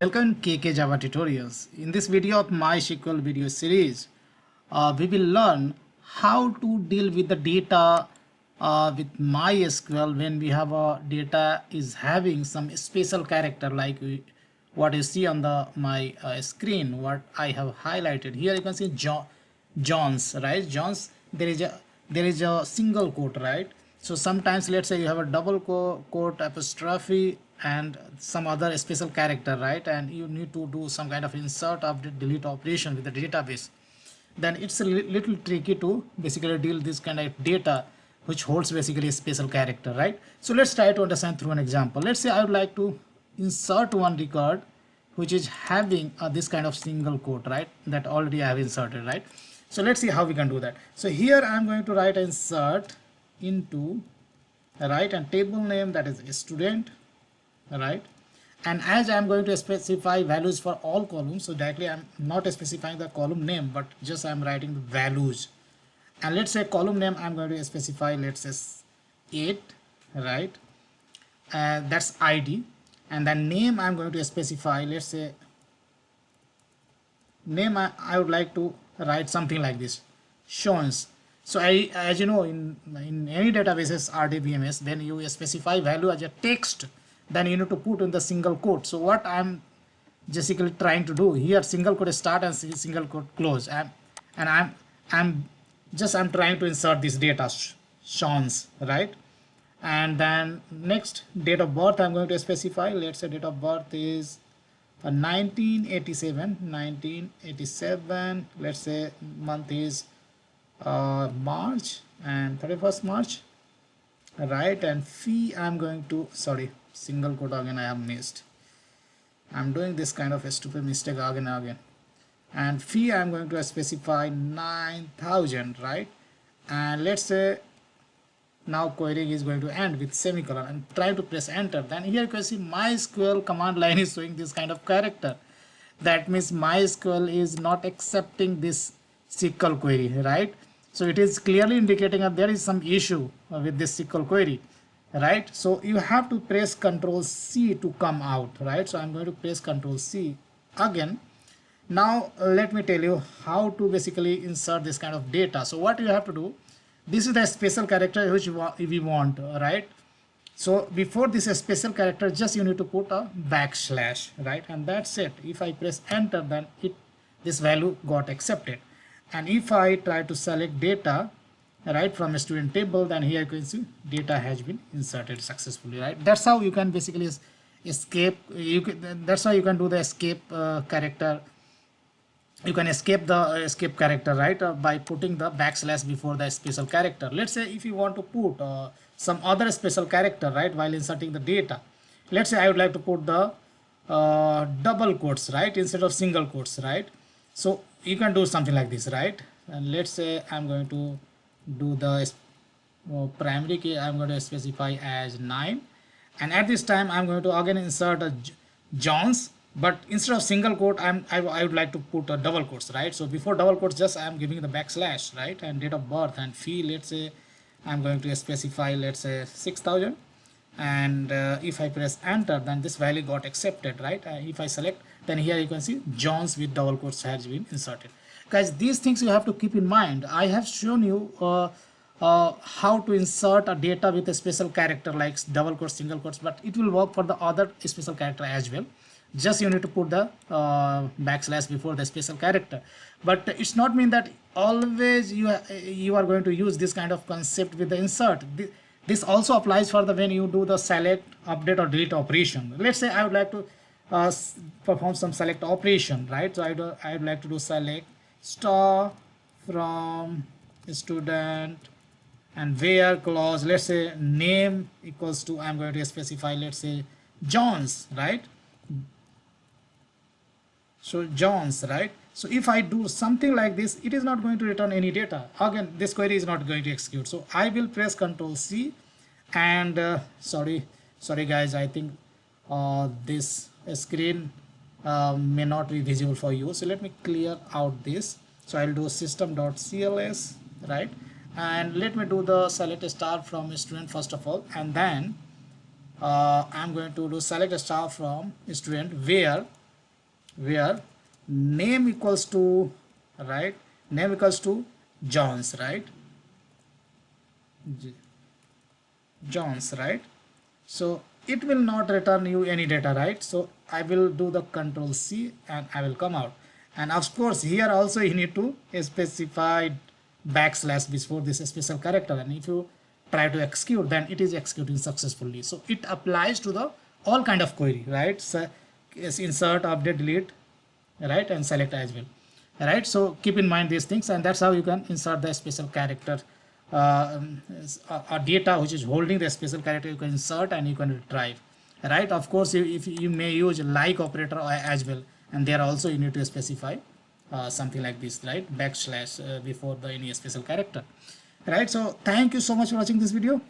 Welcome KK Java Tutorials. In this video of MySQL video series, we will learn how to deal with the data with MySQL when we have a data is having some special character like what you see on the my screen. What I have highlighted here, you can see John's, right? John's. There is a single quote, right? So sometimes let's say you have a double quote apostrophe and some other special character, right? And you need to do some kind of insert, update, delete operation with the database. Then it's a little tricky to basically deal this kind of data which holds basically a special character, right? So let's try to understand through an example. Let's say I would like to insert one record which is having this kind of single quote, right? That already I have inserted, right? So let's see how we can do that. So here I'm going to write insert into, right, and table name, that is student, right? And as I'm going to specify values for all columns, so directly I'm not specifying the column name, but just I'm writing the values. And let's say column name I'm going to specify, let's say 8, right? That's ID. And then name I'm going to specify, let's say name I would like to write something like this, Sean's. So as you know, in any databases RDBMS, when you specify value as a text, then you need to put in the single quote. So what I'm basically trying to do here, single quote start and single quote close, and I'm trying to insert this data Sean's, right? And then next, date of birth I'm going to specify. Let's say date of birth is 1987. Let's say month is March and 31st March, right? And fee I'm going to, sorry, single quote again I have missed. I'm doing this kind of a stupid mistake again and again. And fee I'm going to specify 9,000, right? And let's say now query is going to end with semicolon and try to press enter. Then here you can see MySQL command line is showing this kind of character. That means MySQL is not accepting this SQL query, right? So it is clearly indicating that there is some issue with this SQL query, right? So you have to press Ctrl C to come out, right? So I'm going to press Ctrl C again. Now let me tell you how to basically insert this kind of data. So what you have to do, this is the special character which we want, right? So before this special character, just you need to put a backslash, right? And that's it. If I press enter, then this value got accepted. And if I try to select data, right, from a student table, then here you can see data has been inserted successfully, right? That's how you can basically escape. That's how you can do the escape character. You can escape the escape character, right, by putting the backslash before the special character. Let's say if you want to put some other special character, right, while inserting the data. Let's say I would like to put the double quotes, right, instead of single quotes, right? So you can do something like this, right? And let's say I'm going to do the primary key I'm going to specify as 9, and at this time I'm going to again insert a John's, but instead of single quote I would like to put a double quotes, right? So before double quotes, just I'm giving the backslash, right? And date of birth and fee, let's say I'm going to specify, let's say 6,000. And if I press enter, then this value got accepted, right? If I select, then here you can see John's with double quotes has been inserted. Guys, these things you have to keep in mind. I have shown you how to insert a data with a special character like double quotes, single quotes, but it will work for the other special character as well. Just you need to put the backslash before the special character, but it's not mean that always you are going to use this kind of concept with the insert. This also applies for the when you do the select, update, or delete operation. Let's say I would like to perform some select operation, right? So I would like to do select star from student and where clause, let's say name equals to, I'm going to specify, let's say John's, right? So John's, right? So if I do something like this, it is not going to return any data. Again, this query is not going to execute. So I will press Ctrl C, and sorry guys, I think this screen may not be visible for you. So let me clear out this. So I'll do system.cls, right? And let me do the select star from student first of all, and then I'm going to do select a star from student where where name equals to, right, name equals to John's, right, John's, right. So it will not return you any data, right. So I will do the control C and I will come out. And of course here also you need to specify backslash before this special character, and if you try to execute, then it is executing successfully. So it applies to the all kind of query, right. So yes, insert, update, delete, right, and select as well, right. So keep in mind these things, and that's how you can insert the special character, data which is holding the special character. You can insert and you can retrieve, right. Of course if you may use like operator as well, and there also you need to specify something like this, right, backslash before the any special character, right. So thank you so much for watching this video.